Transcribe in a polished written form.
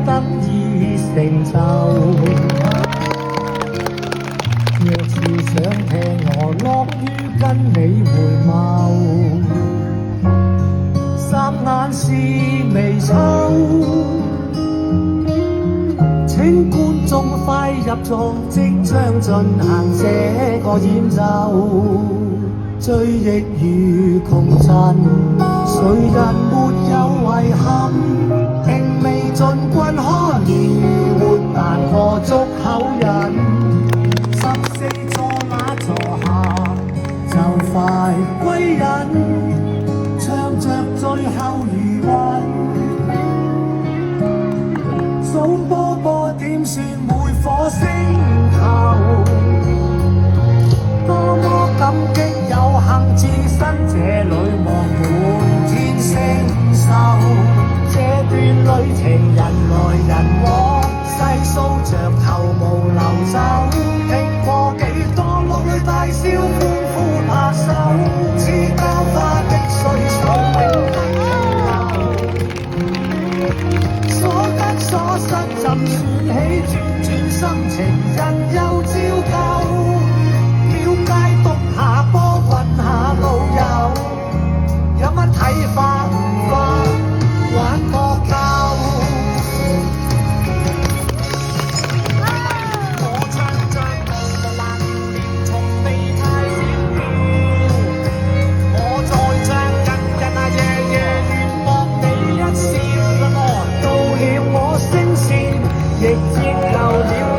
得以成就。若是想聽我樂於跟你回眸，霎眼是微秋。請觀眾快入座，即將進行這個演奏。追憶如窮盡，誰人沒有遺憾？並未盡君可憐，活難過足口癮。14座那座下，就快歸隱，唱着最後餘韻。數波點算每顆星球，多麼感激有幸置身這裏，望滿天星宿。這段旅程人來人往，細數着頭無流走，經過幾多落淚大笑，歡呼拍手，似交花的歲數永不停留。所得所失怎算起，轉心情人又照舊。廟街篤下波，混下老友，有乜睇法唔慣，玩個夠。我唱着無難年，從未太閃耀。我在唱日日夜夜，願望你一笑。到了我聲線，亦接夠了。